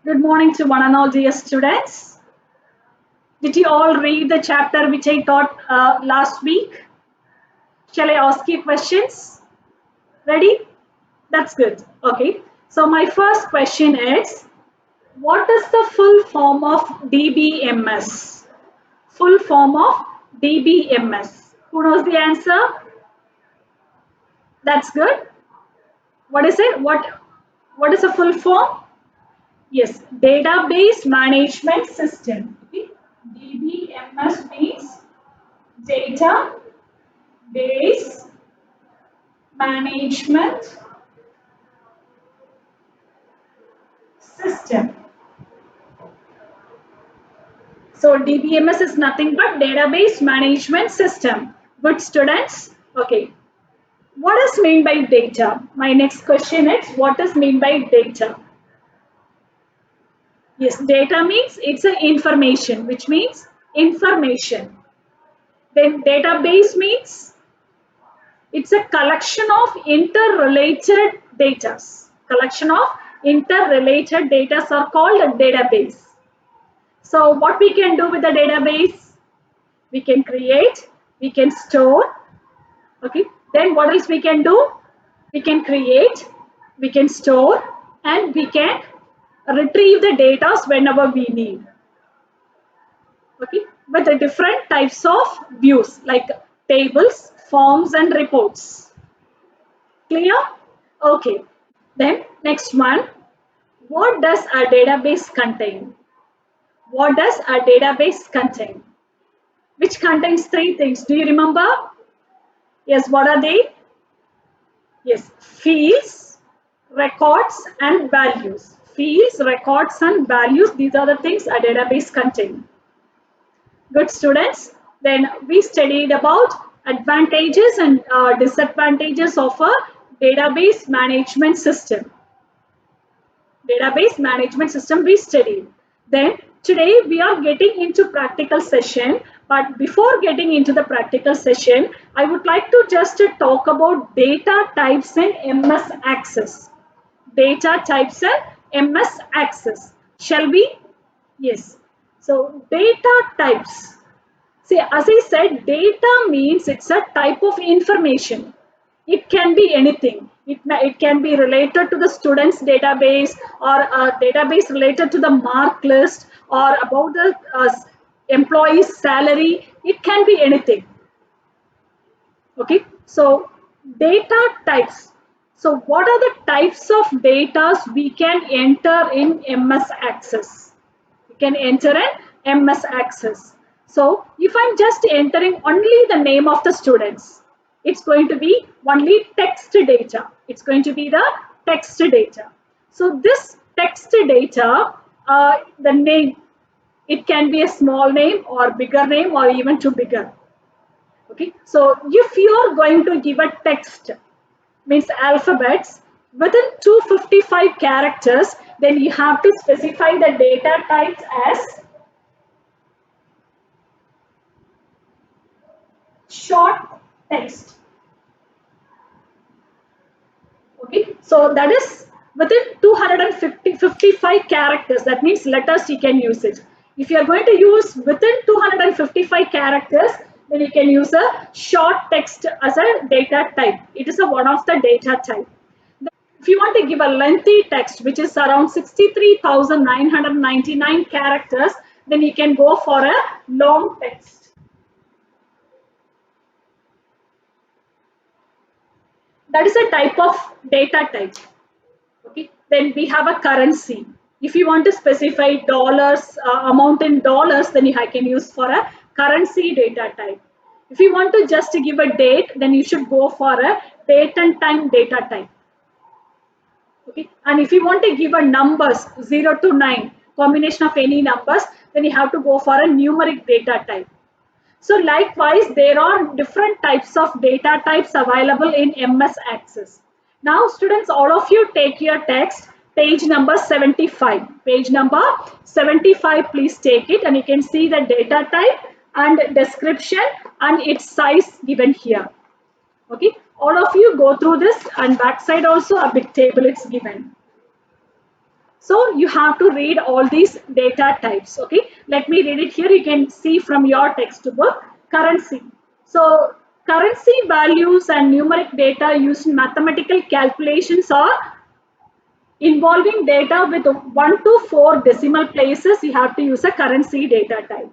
Good morning to one and all dear students. Did you all read the chapter which I taught last week? Shall I ask you questions? Ready? That's good. Okay. So my first question is, what is the full form of DBMS? Full form of DBMS. Who knows the answer? That's good. What is it? What is a full form? Yes, database management system. Okay. DBMS means database management system. So DBMS is nothing but database management system. Good students. Okay. What is meant by data? My next question is, what is meant by data? Yes, data means it's an information, which means information. Then database means it's a collection of interrelated data. Collection of interrelated data are called a database. So what we can do with the database? We can create, we can store. Okay. Then what else we can do? We can create, we can store, and we can retrieve the data whenever we need. Okay. With the different types of views like tables, forms, and reports. Clear? Okay. Then next one. What does a database contain? What does a database contain? Which contains three things. Do you remember? Yes, what are they? Yes, fields, records, and values. Fields, records, and values. These are the things a database contains. Good students. Then we studied about advantages and disadvantages of a database management system. Database management system we studied. Then today we are getting into practical session. But before getting into the practical session, I would like to just talk about data types in MS Access. Data types in MS Access. Shall we? Yes. So data types. See, as I said, data means it's a type of information. It can be anything. It can be related to the student's database or a database related to the mark list or about the employee's salary. It can be anything. Okay. So data types. So what are the types of data we can enter in MS Access? We can enter an MS Access. So if I'm just entering only the name of the students, it's going to be only text data. It's going to be the text data. So this text data, the name, it can be a small name or bigger name or even too bigger. Okay. So if you are going to give a text, means alphabets, within 255 characters, then you have to specify the data types as short text. Okay, so that is within 255 characters. That means letters you can use it. If you are going to use within 255 characters, then you can use a short text as a data type. It is a one of the data type. If you want to give a lengthy text, which is around 63,999 characters, then you can go for a long text. That is a type of data type. Okay. Then we have a currency. If you want to specify dollars, amount in dollars, then I can use for a currency data type. If you want to just give a date, then you should go for a date and time data type. Okay. And if you want to give a numbers 0 to 9, combination of any numbers, then you have to go for a numeric data type. So likewise, there are different types of data types available in MS Access. Now students, all of you take your text, page number 75. Page number 75, please take it, and you can see the data type and description and its size given here. Okay, all of you go through this, and backside also a big table is given. So you have to read all these data types. Okay, let me read it here. You can see from your textbook. Currency. So currency values and numeric data used in mathematical calculations are involving data with 1 to 4 decimal places. You have to use a currency data type.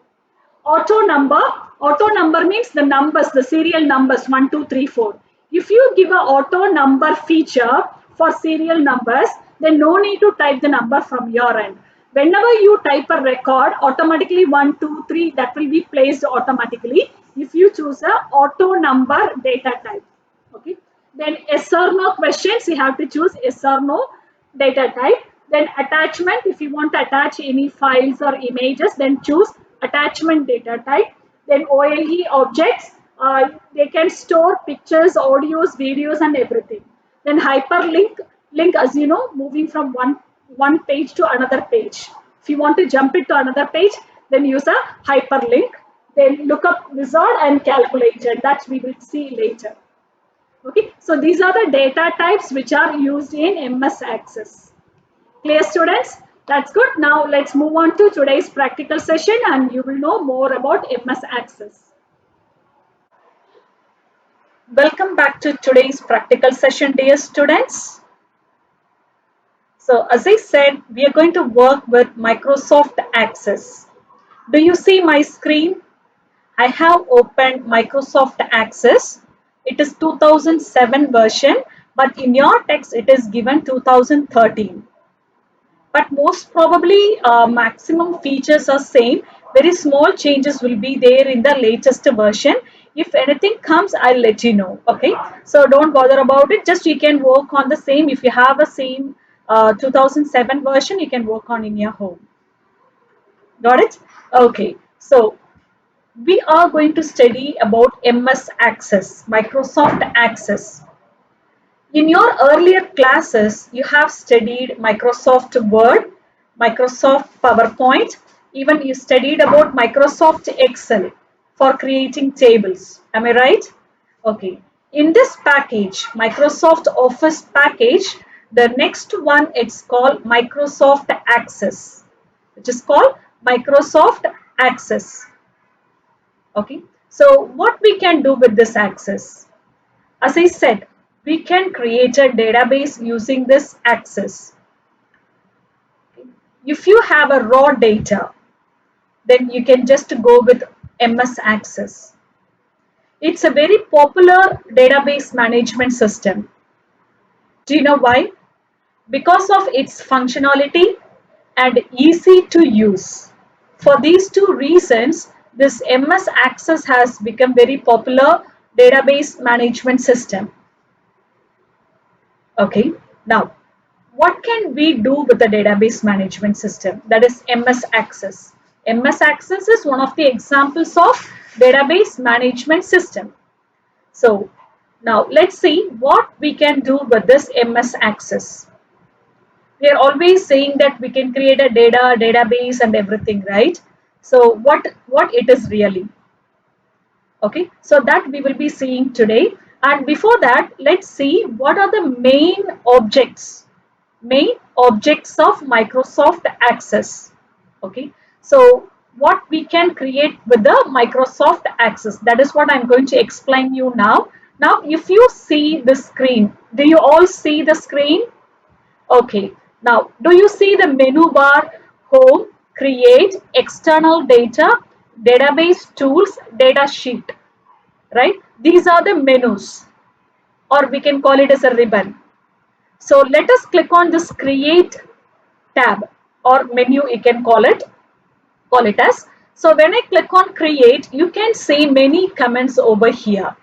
Auto number. Auto number means the numbers, the serial numbers 1, 2, 3, 4. If you give a auto number feature for serial numbers, then no need to type the number from your end. Whenever you type a record, automatically 1, 2, 3, that will be placed automatically if you choose a auto number data type. Okay. Then yes or no questions, you have to choose yes or no data type. Then attachment, if you want to attach any files or images, then choose attachment data type. Then OLE objects, they can store pictures, audios, videos, and everything. Then hyperlink, link, as you know, moving from one page to another page. If you want to jump it to another page, then use a hyperlink. Then lookup wizard and calculator, that we will see later. Okay, so these are the data types which are used in MS Access. Clear, students? That's good. Now let's move on to today's practical session and you will know more about MS Access. Welcome back to today's practical session, dear students. So as I said, we are going to work with Microsoft Access. Do you see my screen? I have opened Microsoft Access. It is 2007 version, but in your text it is given 2013. But most probably maximum features are same. Very small changes will be there in the latest version. If anything comes, I'll let you know. Okay, so don't bother about it. Just you can work on the same. If you have a same 2007 version, you can work on in your home. Got it? Okay, so we are going to study about MS Access, Microsoft Access. In your earlier classes, you have studied Microsoft Word, Microsoft PowerPoint, even you studied about Microsoft Excel for creating tables. Am I right? Okay. In this package, Microsoft Office package, the next one it's called Microsoft Access, which is called Microsoft Access. Okay. So what we can do with this Access? As I said, we can create a database using this Access. If you have a raw data, then you can just go with MS Access. It's a very popular database management system. Do you know why? Because of its functionality and easy to use. For these two reasons, this MS Access has become very popular database management system. Okay, now what can we do with the database management system, that is MS Access? MS Access is one of the examples of database management system. So now let's see what we can do with this MS Access. We are always saying that we can create a database and everything, right? So what it is really? Okay, so that we will be seeing today. And before that, let's see what are the main objects of Microsoft Access. Okay, so what we can create with the Microsoft Access, that is what I'm going to explain you now. Now if you see the screen, do you all see the screen? Okay, now do you see the menu bar? Home, create, external data, database tools, data sheet, right? These are the menus, or we can call it as a ribbon. So let us click on this create tab or menu, you can call it as. So when I click on create, you can see many comments over here.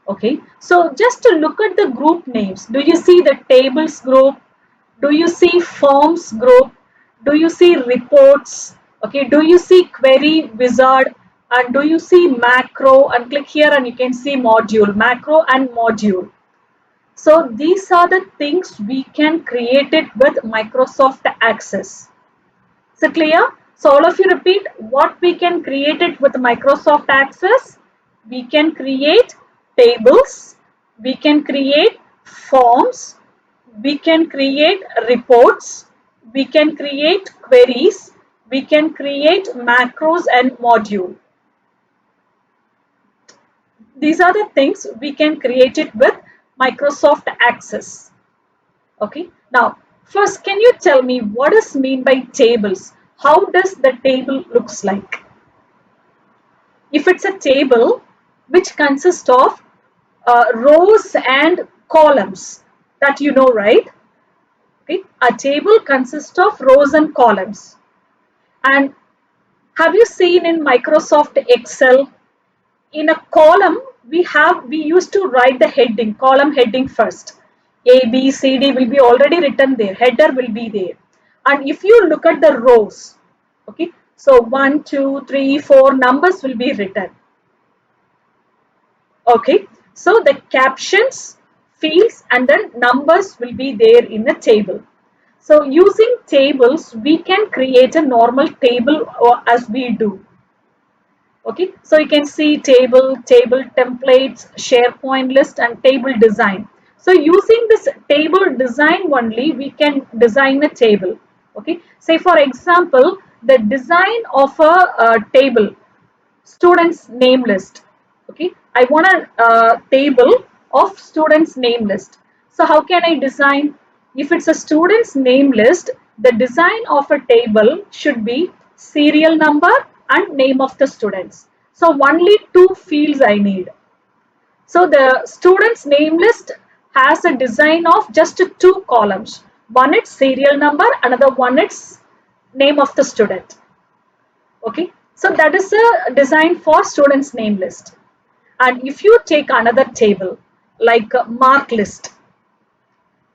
Okay, so just to look at the group names, do you see the tables group? Do you see forms group? Do you see reports? Okay, do you see query wizard? And do you see macro? And click here and you can see module, macro and module. So these are the things we can create it with Microsoft Access. So clear? So all of you repeat what we can create it with Microsoft Access. We can create tables, we can create forms, we can create reports, we can create queries, we can create macros and module. These are the things we can create it with Microsoft Access. Okay. Now, first, can you tell me what is mean by tables? How does the table looks like? If it's a table which consists of rows and columns, that you know, right? Okay. A table consists of rows and columns. And have you seen in Microsoft Excel, in a column, we used to write the heading, column heading first. A, B, C, D will be already written there. Header will be there. And if you look at the rows, okay, so 1, 2, 3, 4 numbers will be written. Okay, so the captions, fields, and then numbers will be there in the table. So using tables, we can create a normal table as we do. Okay, so you can see table, table templates, SharePoint list, and table design. So using this table design only, we can design a table. Okay, say for example, the design of a table, students name list. Okay, I want a table of students name list. So how can I design? If it's a students name list, the design of a table should be serial number and name of the students. So only two fields I need. So the students name list has a design of just two columns. One is serial number, another one is name of the student. Okay, so that is a design for students name list. And if you take another table like mark list,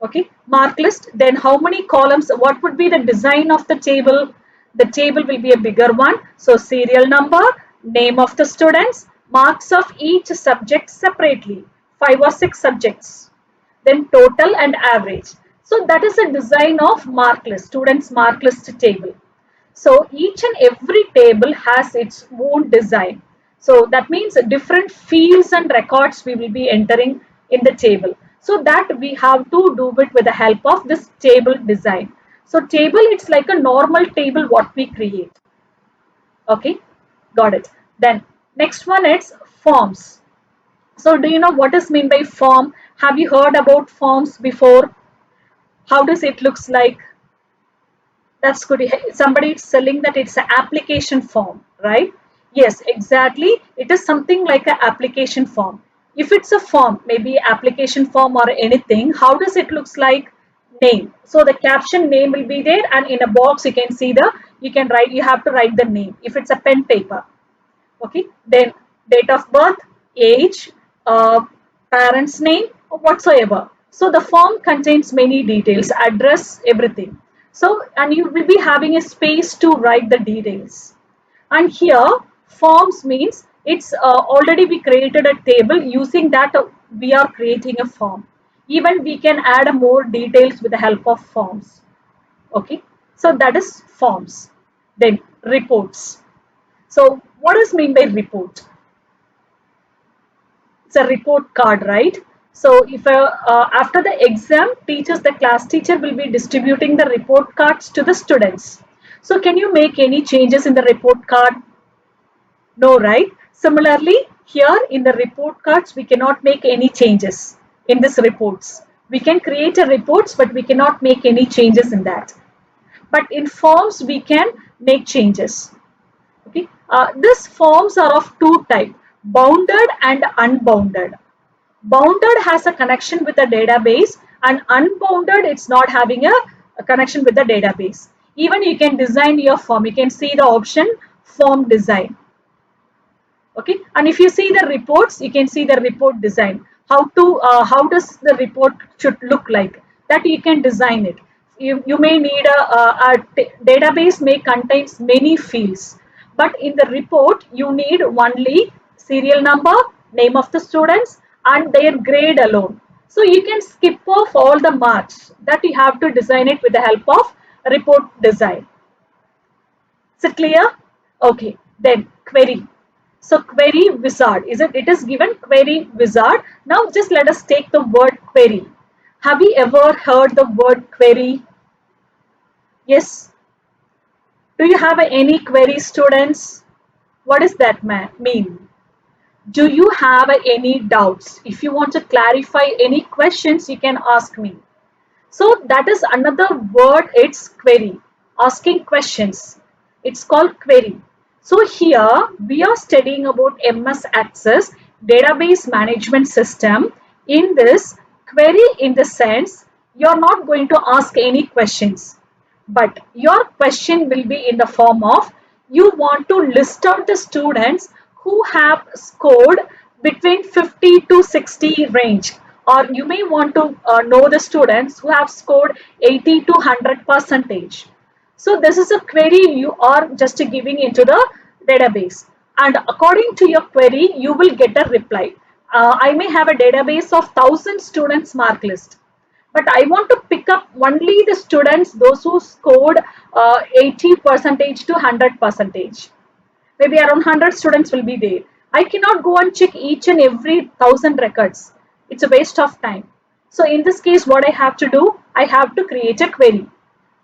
okay, mark list, then how many columns, what would be the design of the table? The table will be a bigger one. So serial number, name of the students, marks of each subject separately, 5 or 6 subjects, then total and average. So that is a design of mark list, students mark list table. So each and every table has its own design. So that means different fields and records we will be entering in the table. So that we have to do it with the help of this table design. So table, it's like a normal table what we create. Okay, got it. Then next one is forms. So do you know what is mean by form? Have you heard about forms before? How does it looks like? That's good. Somebody is selling that it's an application form, right? Yes, exactly. It is something like an application form. If it's a form, maybe application form or anything, how does it looks like? Name. So the caption name will be there, and in a box you can see you can write, you have to write the name. If it's a pen paper, okay, then date of birth, age, uh, parents name, or whatsoever. So the form contains many details, address, everything. So, and you will be having a space to write the details. And here forms means it's already we created a table. Using that we are creating a form. Even we can add more details with the help of forms. Okay, so that is forms. Then reports. So what is mean by report? It's a report card, right? So if after the exam, the class teacher will be distributing the report cards to the students. So can you make any changes in the report card? No, right? Similarly, here in the report cards, we cannot make any changes in this reports. We can create a reports, but we cannot make any changes in that. But in forms, we can make changes. Okay, these forms are of two types, bounded and unbounded. Bounded has a connection with the database, and unbounded it's not having a connection with the database. Even you can design your form. You can see the option form design. Okay, and if you see the reports, you can see the report design. How does the report should look like, that you can design it. You may need a database may contains many fields, but in the report you need only serial number, name of the students, and their grade alone. So you can skip off all the marks, that you have to design it with the help of report design. Is it clear? Okay, then query. So query wizard, it is given query wizard. Now just let us take the word query. Have you ever heard the word query? Yes. Do you have any query, students? What does that mean? Do you have any doubts? If you want to clarify any questions, you can ask me. So that is another word, it's query, asking questions. It's called query. So here we are studying about MS Access database management system. In this, query in the sense, you're not going to ask any questions, but your question will be in the form of you want to list out the students who have scored between 50 to 60 range, or you may want to know the students who have scored 80 to 100 percentage. So this is a query you are just giving into the database, and according to your query you will get a reply. I may have a database of 1000 students mark list, but I want to pick up only the students, those who scored 80 percentage to 100 percentage. Maybe around 100 students will be there. I cannot go and check each and every 1000 records. It's a waste of time. So in this case, what I have to do, I have to create a query.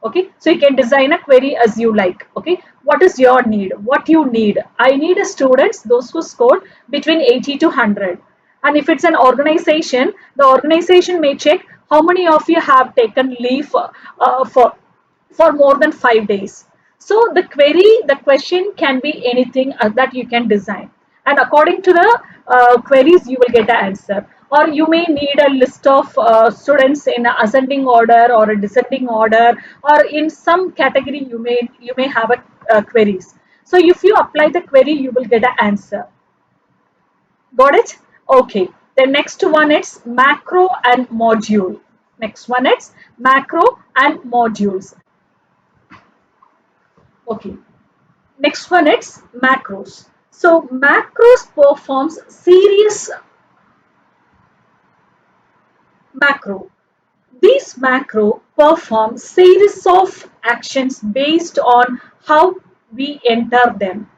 Okay, so you can design a query as you like. Okay, what is your need? What you need? I need a students, those who scored between 80 to 100. And if it's an organization, the organization may check how many of you have taken leave for more than 5 days. So the query, the question can be anything that you can design. And according to the queries, you will get an answer. Or you may need a list of students in ascending order or a descending order, or in some category you may have a queries. So if you apply the query, you will get an answer. Got it? Okay. The next one is macro and module. Next one is macro and modules. Okay. Next one is macros. So macros performs serious macro. These macro perform series of actions based on how we enter them.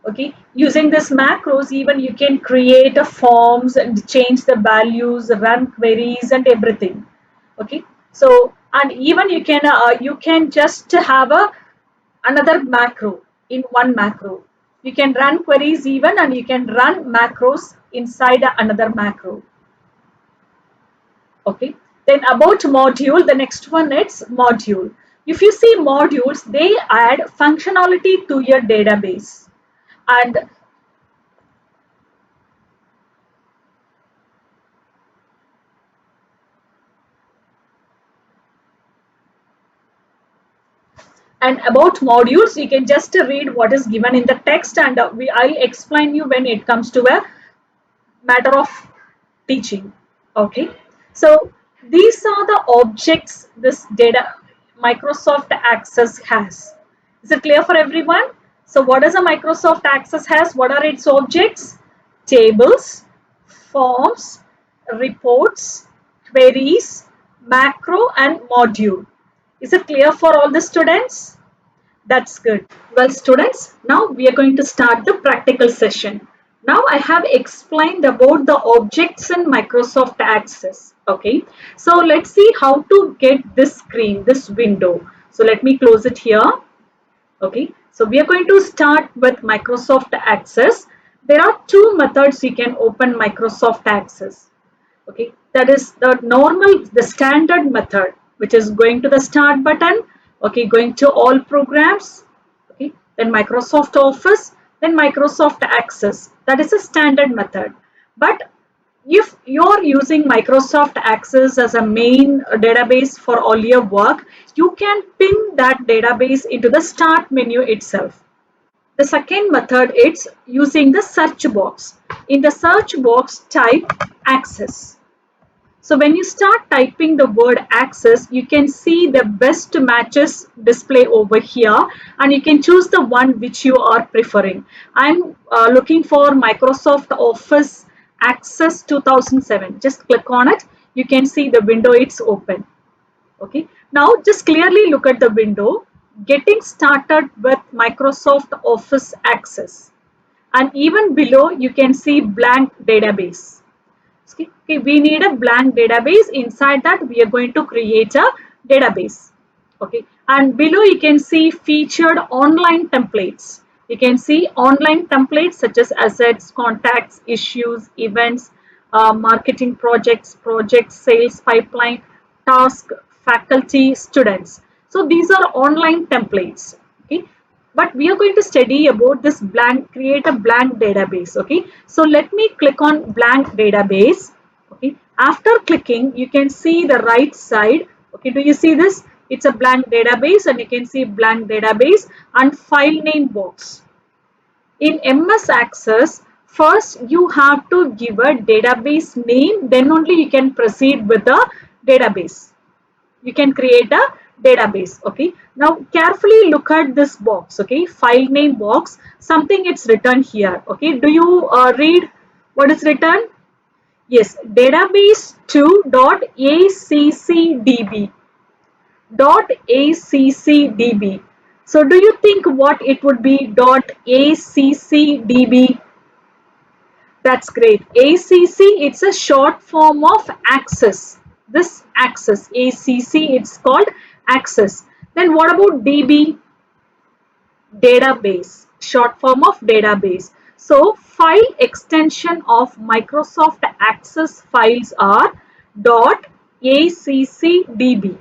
Okay, using this macros, even you can create a forms and change the values, run queries and everything. Okay, so and even you can just have a another macro in one macro. You can run queries even, and you can run macros inside another macro. Okay, then about module, the next one is module. If you see modules, they add functionality to your database. And about modules, you can just read what is given in the text, and I'll explain you when it comes to a matter of teaching. Okay, so these are the objects this data Microsoft Access has. Is it clear for everyone? So what does a Microsoft Access has? What are its objects? Tables, forms, reports, queries, macro and module. Is it clear for all the students? That's good. Well, students, now we are going to start the practical session. Now I have explained about the objects in Microsoft Access. Okay, so let's see how to get this screen, this window. So let me close it here. Okay, so we are going to start with Microsoft Access. There are two methods you can open Microsoft Access. Okay, that is the standard method, which is going to the start button. Okay, going to all programs. Okay, then Microsoft Office, then Microsoft Access. That is a standard method. But if you're using Microsoft Access as a main database for all your work, you can pin that database into the start menu itself. The second method is using the search box. In the search box, type Access. So when you start typing the word Access, you can see the best matches display over here, and you can choose the one which you are preferring. I'm looking for Microsoft Office Access 2007. Just click on it. You can see the window, it's open. Okay. Now just clearly look at the window. Getting started with Microsoft Office Access. And even below you can see blank database. Okay, we need a blank database. Inside that we are going to create a database. Okay, And below you can see featured online templates. You can see online templates such as assets, contacts, issues, events, marketing projects, sales pipeline, task, faculty, students. So these are online templates. Okay, but we are going to study about this blank, create a blank database. Okay, so let me click on blank database. Okay, after clicking you can see the right side. Okay, do you see this? It's a blank database and you can see blank database and file name box. In MS Access, first you have to give a database name, then only you can proceed with the database. You can create a database. Okay, now carefully look at this box. Okay, file name box, something it's written here. Okay, do you read what is written? Yes, database2.accdb. .accdb. So do you think what it would be .accdb? That's great. ACC, it's a short form of access. This access, ACC, it's called access. Then what about DB? Database, short form of database. So file extension of Microsoft Access files are .accdb.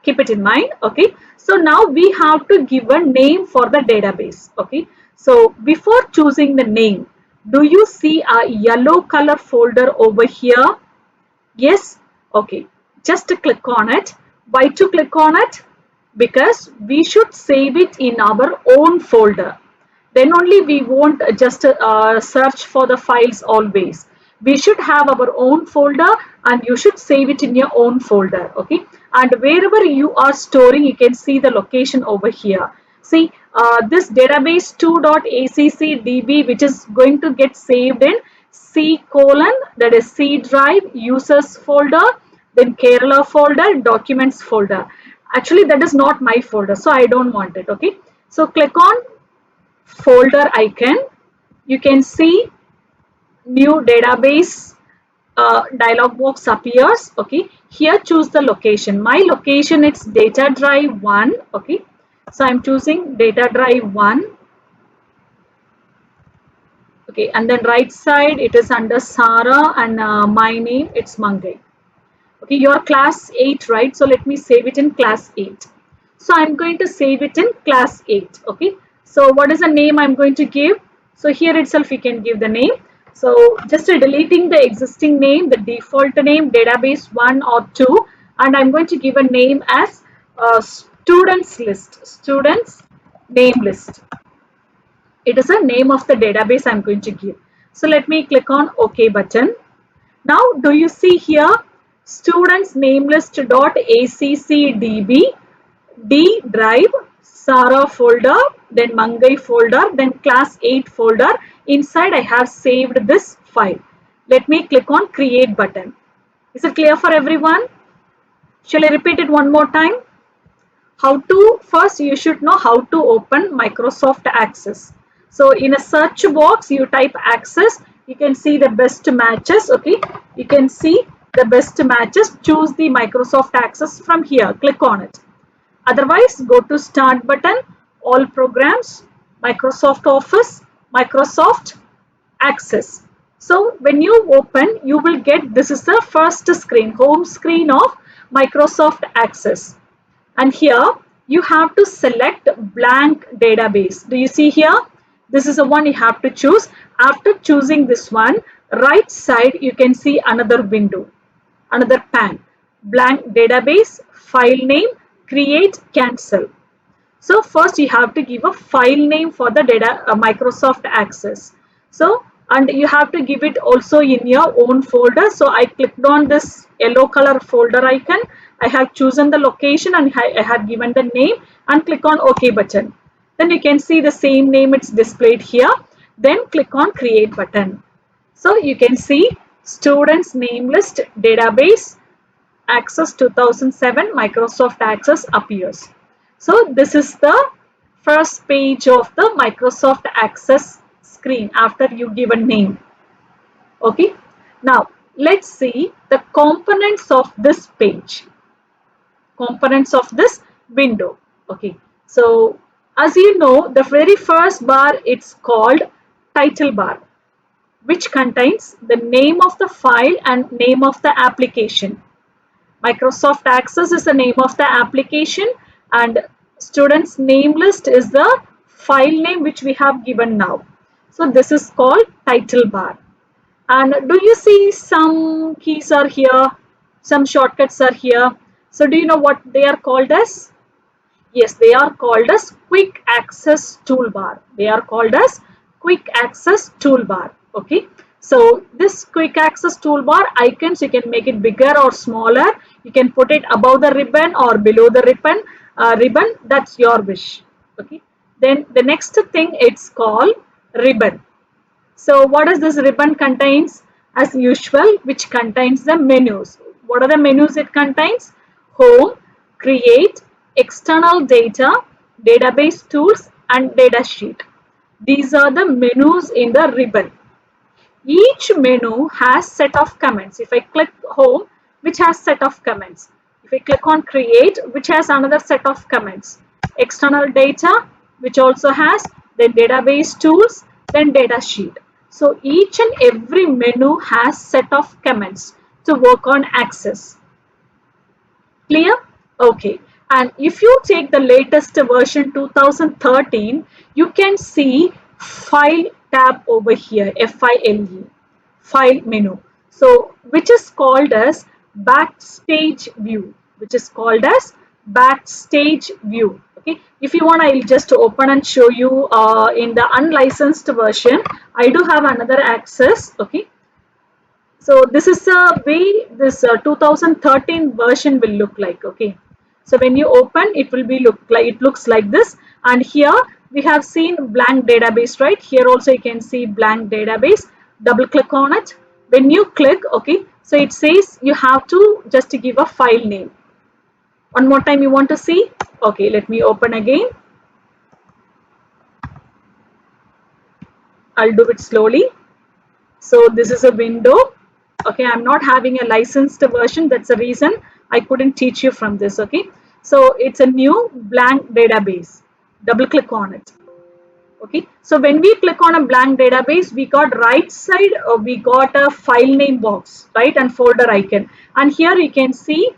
Keep it in mind. Okay, so now we have to give a name for the database. Okay, so before choosing the name, do you see a yellow color folder over here? Yes. Okay, just to click on it. Why to click on it? Because we should save it in our own folder. Then only we won't just search for the files always. We should have our own folder and you should save it in your own folder. Okay, and wherever you are storing, you can see the location over here. See, this database 2.accdb, which is going to get saved in C colon, that is C drive, users folder, then Kerala folder, documents folder. Actually that is not my folder, so I don't want it. Okay, so click on folder icon. You can see new database dialog box appears. Okay, here choose the location. My location, it's data drive 1. Okay, so I'm choosing data drive 1. Okay, and then right side it is under Sara and my name, it's Mangai. Okay, you're class 8, right? So let me save it in class 8. So I'm going to save it in class 8. Okay, so what is the name I'm going to give? So here itself we can give the name. So just deleting the existing name, the default name, database 1 or 2, and I'm going to give a name as students list, students name list. It is a name of the database I'm going to give. So let me click on OK button. Now do you see here students name list.accdb, D drive, Sara folder, then Mangai folder, then class 8 folder. Inside I have saved this file. Let me click on create button. Is it clear for everyone? Shall I repeat it one more time? First you should know how to open Microsoft Access. So in a search box you type Access, you can see the best matches. Okay, you can see the best matches. Choose the Microsoft Access from here, click on it. Otherwise go to start button, all programs, Microsoft Office, Microsoft Access. So when you open, you will get, this is the first screen, home screen of Microsoft Access. And here you have to select blank database. Do you see here? This is the one you have to choose. After choosing this one, right side you can see another window, another pane. Blank database, file name, create, cancel. So first you have to give a file name for the data Microsoft Access. So, and you have to give it also in your own folder. So I clicked on this yellow color folder icon. I have chosen the location and I have given the name and click on OK button. Then you can see the same name, it's displayed here. Then click on create button. So you can see students name list database Access 2007 Microsoft Access appears. So this is the first page of the Microsoft Access screen after you give a name. Okay. Now let's see the components of this page. Components of this window. Okay, so as you know, the very first bar, it's called title bar, which contains the name of the file and name of the application. Microsoft Access is the name of the application, and students name list is the file name which we have given now. So this is called title bar. And do you see some keys are here, some shortcuts are here. So do you know what they are called as? Yes, they are called as quick access toolbar. They are called as quick access toolbar. Okay. So this quick access toolbar icons, you can make it bigger or smaller. You can put it above the ribbon or below the ribbon. That's your wish. Okay. Then the next thing, it's called ribbon. So what does this ribbon contains? As usual, which contains the menus. What are the menus it contains? Home, create, external data, database tools, and data sheet. These are the menus in the ribbon. Each menu has set of comments. If I click home, which has set of comments. If I click on create, which has another set of comments. External data, which also has, then database tools, then data sheet. So each and every menu has set of comments to work on access. Clear? Okay. And if you take the latest version 2013, you can see file tab over here, FILE, file menu. So which is called as backstage view, which is called as backstage view. Okay. If you want, I'll just open and show you in the unlicensed version. I do have another access. Okay. So this is the way this 2013 version will look like. Okay. So when you open, it looks like this. And here we have seen blank database, right? Here also you can see blank database. Double click on it. When you click, okay, so it says you have to just give a file name. One more time you want to see? Okay, let me open again. I'll do it slowly. So this is a window. Okay, I'm not having a licensed version. That's the reason I couldn't teach you from this. Okay, so it's a new blank database. Double click on it. Okay, so when we click on a blank database, we got right side, we got a file name box, right, and folder icon. And here you can see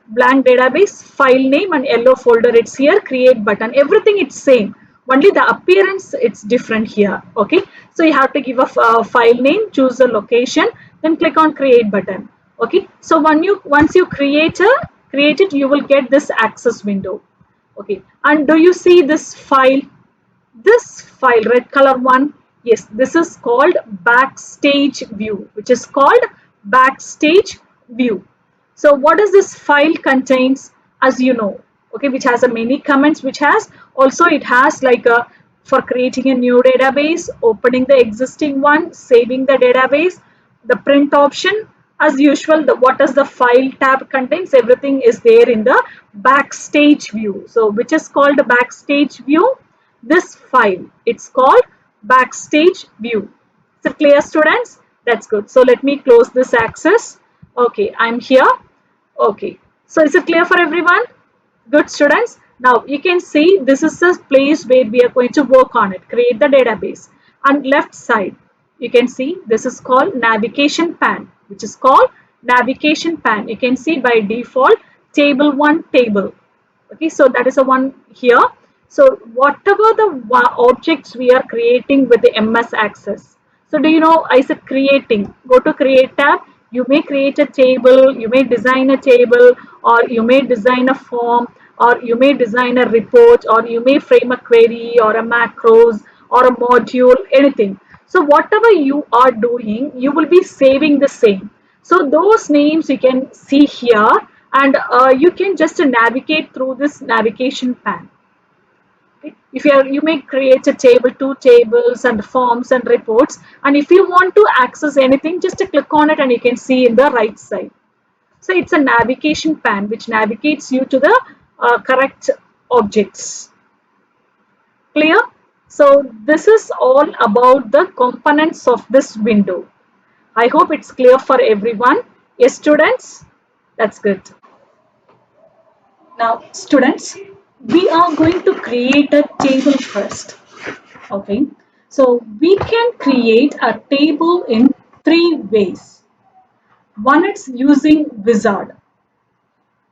blank database, file name, and yellow folder. It's here, create button. Everything it's same. Only the appearance it's different here. Okay, so you have to give a file name, choose a location, then click on create button. Okay, so once you create it, you will get this access window. Okay, and do you see this file? This file, red color one, yes, this is called backstage view, which is called backstage view. So what does this file contains, as you know, okay, which has a many comments, which has also, it has like a, for creating a new database, opening the existing one, saving the database, the print option. As usual, the what does the file tab contains, everything is there in the backstage view. So which is called backstage view? This file, it's called backstage view. So clear, students? That's good. So let me close this access. Okay, I'm here. Okay, so is it clear for everyone? Good, students. Now you can see this is the place where we are going to work on it, create the database. And left side, you can see this is called navigation pane, which is called navigation pane. You can see by default table 1 table. Okay, so that is the one here. So whatever the objects we are creating with the MS Access. So do you know, I said creating, go to create tab. You may create a table, you may design a table, or you may design a form, or you may design a report, or you may frame a query or a macros or a module, anything. So whatever you are doing, you will be saving the same. So those names you can see here, and you can just navigate through this navigation pane. Okay. If you may create a table, 2 tables and forms and reports, and if you want to access anything, just click on it and you can see in the right side. So it's a navigation pane which navigates you to the correct objects. Clear? So this is all about the components of this window. I hope it's clear for everyone. Yes, students? That's good. Now, students, we are going to create a table first. Okay, so we can create a table in three ways. One is using Wizard.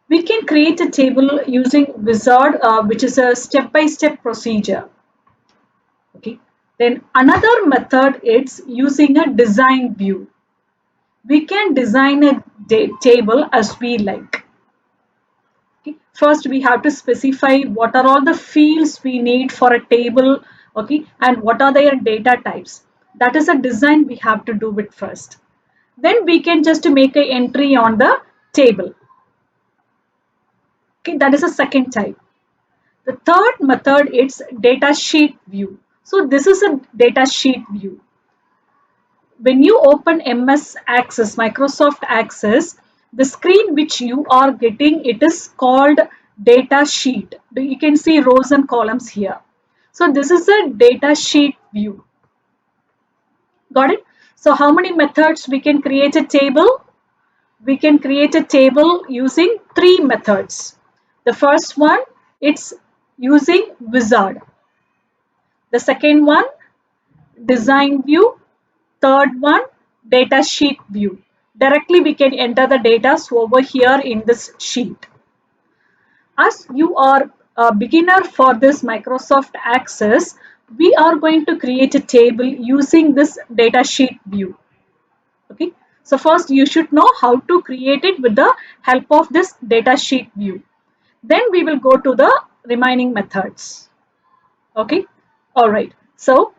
We can create a table using Wizard, which is a step-by-step procedure. Okay, then another method is using a design view. We can design a table as we like. Okay. First, we have to specify what are all the fields we need for a table, okay, and what are their data types. That is a design we have to do it first. Then we can just make an entry on the table. Okay, that is a second type. The third method is data sheet view. So this is a data sheet view. When you open MS Access, Microsoft Access, the screen which you are getting, it is called data sheet. You can see rows and columns here. So this is a data sheet view. Got it? So how many methods we can create a table? We can create a table using three methods. The first one, it's using Wizard. The second one, design view. Third one, data sheet view. Directly we can enter the data over here in this sheet. As you are a beginner for this Microsoft Access, we are going to create a table using this data sheet view. Okay. So first you should know how to create it with the help of this data sheet view. Then we will go to the remaining methods. Okay. All right. So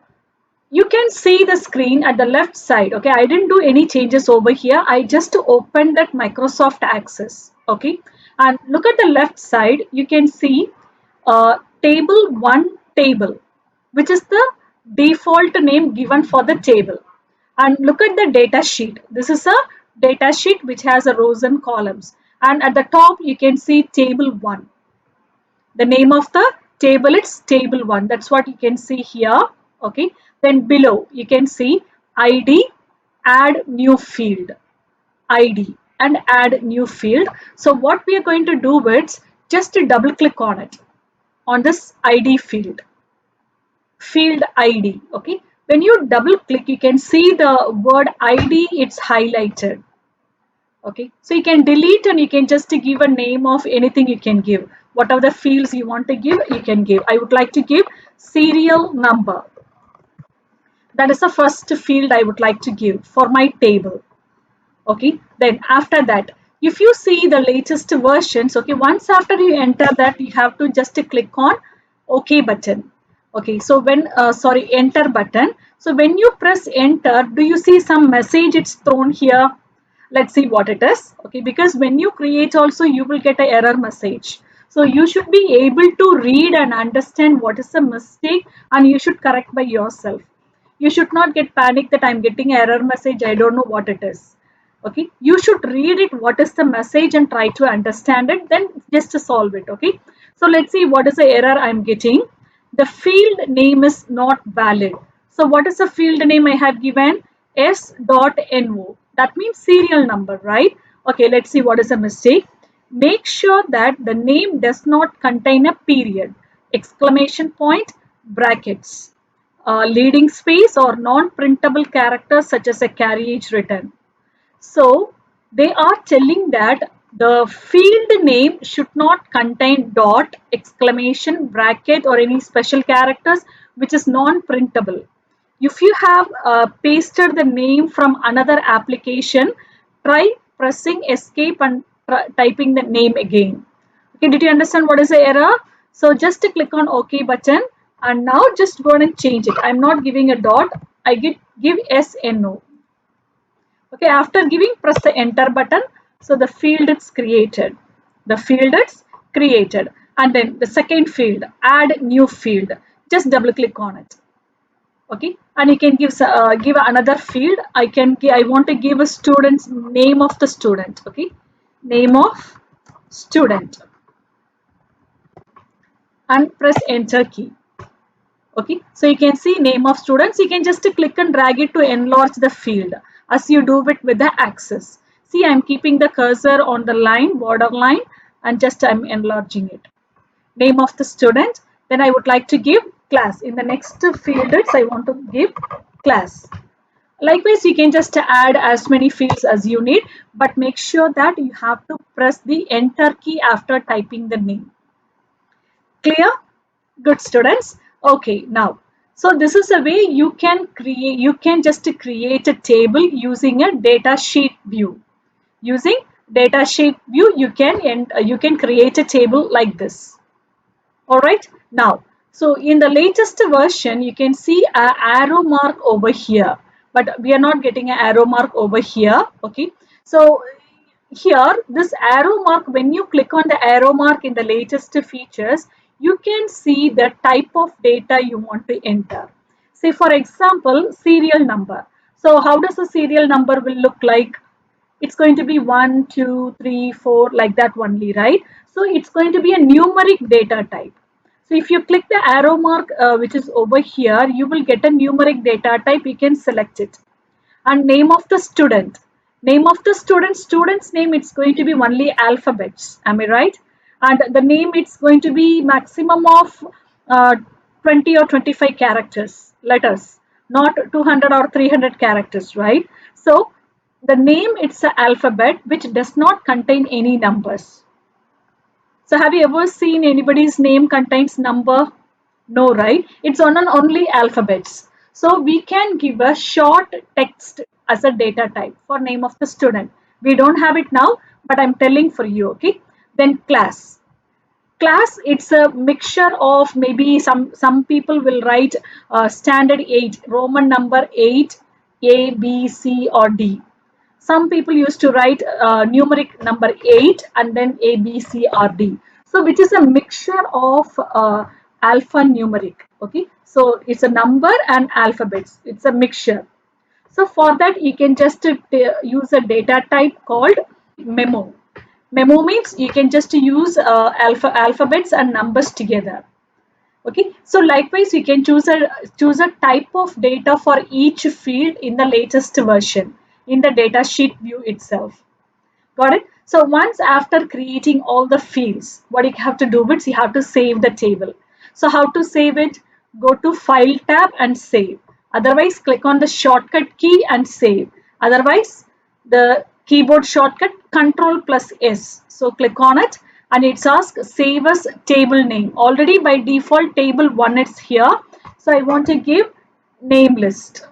you can see the screen at the left side. Okay, I didn't do any changes over here. I just opened that Microsoft Access. Okay, and look at the left side. You can see table 1 table, which is the default name given for the table. And look at the data sheet. This is a data sheet which has a rows and columns. And at the top, you can see table 1. The name of the table is table 1. That's what you can see here. Okay. Then below you can see ID, add new field, ID and add new field. So what we are going to do is just to double click on it, on this ID field, field ID. Okay. When you double click, you can see the word ID, it's highlighted. Okay, so you can delete and you can just give a name of anything you can give. Whatever the fields you want to give, you can give. I would like to give serial number. That is the first field I would like to give for my table. Okay, then after that, if you see the latest versions, okay, once after you enter that, you have to just click on OK button. Okay, so when, enter button. So when you press enter, do you see some message it's thrown here? Let's see what it is. Okay, because when you create also, you will get an error message. So you should be able to read and understand what is the mistake and you should correct by yourself. You should not get panicked that I'm getting an error message, I don't know what it is. Okay, you should read it, what is the message, and try to understand it, then just to solve it. Okay, so let's see what is the error I'm getting. The field name is not valid. So what is the field name I have given? S.no. That means serial number, right? Okay, let's see what is the mistake. Make sure that the name does not contain a period, exclamation point, brackets, leading space, or non-printable characters such as a carriage written. So they are telling that the field name should not contain dot, exclamation, bracket, or any special characters which is non-printable. If you have pasted the name from another application, try pressing escape and typing the name again. Okay, did you understand what is the error? So just to click on OK button and now just go and change it. I'm not giving a dot. I give SNO. Okay, after giving, press the enter button. So the field is created. The field is created. And then the second field, add new field. Just double click on it. Okay, and you can give another field. I want to give a student's name of the student. Okay, name of student. And press enter key. Okay, so you can see name of students. You can just click and drag it to enlarge the field as you do it with the access. See, I'm keeping the cursor on the line, border line, and just I'm enlarging it. Name of the student, then I would like to give class. In the next field, I want to give class. Likewise, you can just add as many fields as you need, but make sure that you have to press the enter key after typing the name. Clear? Good students. Okay, now, so this is a way you can just create a table using a data sheet view. Using data sheet view, you can create a table like this. All right, now, so in the latest version, you can see an arrow mark over here, but we are not getting an arrow mark over here. Okay, so here, this arrow mark, when you click on the arrow mark in the latest features, you can see the type of data you want to enter. Say, for example, serial number. So how does the serial number will look like? It's going to be 1, 2, 3, 4, like that only, right? So it's going to be a numeric data type. So if you click the arrow mark, which is over here, you will get a numeric data type. You can select it. And name of the student. Name of the student's name, it's going to be only alphabets. Am I right? And the name, it's going to be maximum of 20 or 25 characters, letters, not 200 or 300 characters, right? So the name, it's an alphabet which does not contain any numbers. So have you ever seen anybody's name contains number? No, right? It's on an only alphabets. So we can give a short text as a data type for name of the student. We don't have it now, but I'm telling for you, okay? Then class. Class, it's a mixture of maybe some people will write standard 8, Roman number 8, A, B, C or D. Some people used to write numeric number 8 and then A, B, C or D. So which is a mixture of alphanumeric. Okay, so it's a number and alphabets. It's a mixture. So for that, you can just use a data type called memo. Memo means you can just use alphabets and numbers together. Okay, so likewise, you can choose a type of data for each field in the latest version in the data sheet view itself. Got it? So once after creating all the fields, what you have to do is you have to save the table. So how to save it? Go to File tab and save. Otherwise, click on the shortcut key and save. Otherwise, the keyboard shortcut Control plus S. So click on it and it asks save as table name. Already by default table 1 is here. So I want to give name list.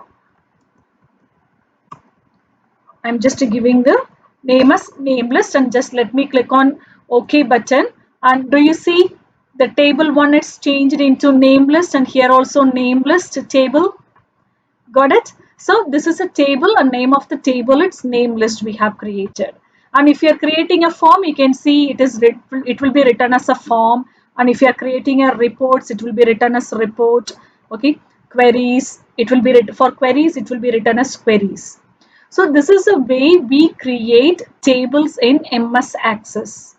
I'm just giving the name as name list and just let me click on OK button. And do you see the table 1 is changed into name list and here also name list table? Got it? So this is a table, a name of the table, it's name list we have created. And if you're creating a form, you can see it will be written as a form. And if you're creating a reports, it will be written as report. Okay, queries, it will be for queries, it will be written as queries. So this is a way we create tables in MS Access.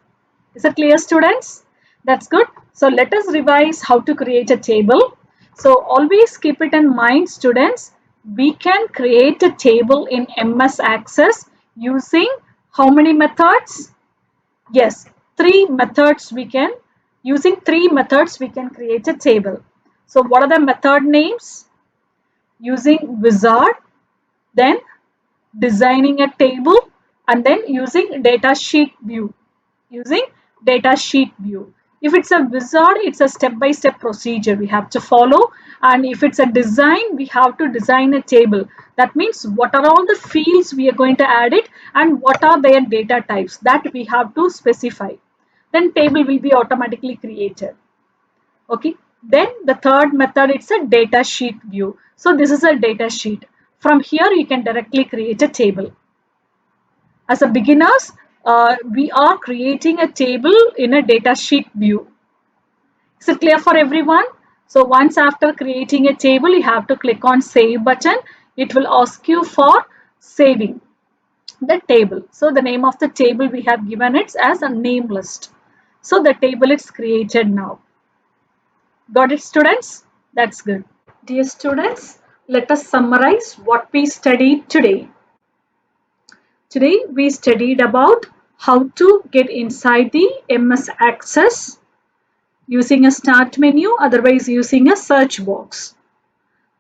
Is it clear, students? That's good. So let us revise how to create a table. So always keep it in mind, students. We can create a table in MS Access using how many methods? Yes, 3 methods we can. Using 3 methods we can create a table. So what are the method names? Using wizard, then designing a table, and then using data sheet view. Using data sheet view. If it's a wizard, it's a step-by-step procedure we have to follow. And if it's a design, we have to design a table. That means what are all the fields we are going to add it and what are their data types that we have to specify. Then table will be automatically created. Okay. Then the third method, it's a data sheet view. So this is a data sheet. From here, you can directly create a table. As a beginners, we are creating a table in a data sheet view. Is it clear for everyone? So once after creating a table, you have to click on save button. It will ask you for saving the table. So the name of the table we have given it as a name list. So the table is created now. Got it, students? That's good. Dear students, let us summarize what we studied today. Today we studied about how to get inside the MS Access using a start menu, otherwise using a search box.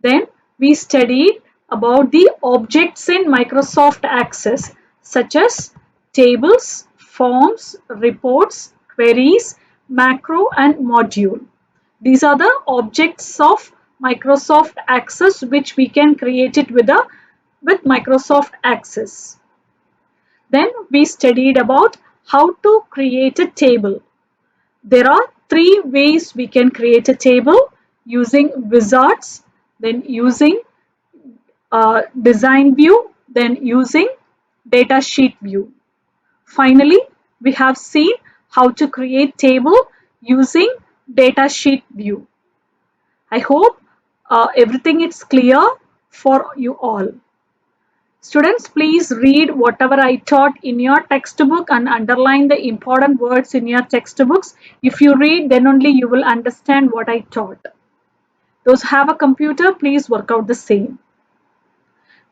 Then we studied about the objects in Microsoft Access such as tables, forms, reports, queries, macro and module. These are the objects of Microsoft Access which we can create it with Microsoft Access. Then we studied about how to create a table. There are three ways we can create a table: using wizards, then using design view, then using data sheet view. Finally, we have seen how to create table using data sheet view. I hope everything is clear for you all. Students, please read whatever I taught in your textbook and underline the important words in your textbooks. If you read, then only you will understand what I taught. Those who have a computer, please work out the same.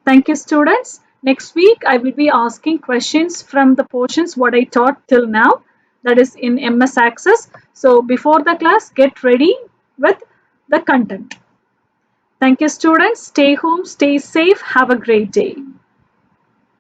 Thank you, students. Next week, I will be asking questions from the portions what I taught till now, that is in MS Access. So before the class, get ready with the content. Thank you, students. Stay home, stay safe. Have a great day.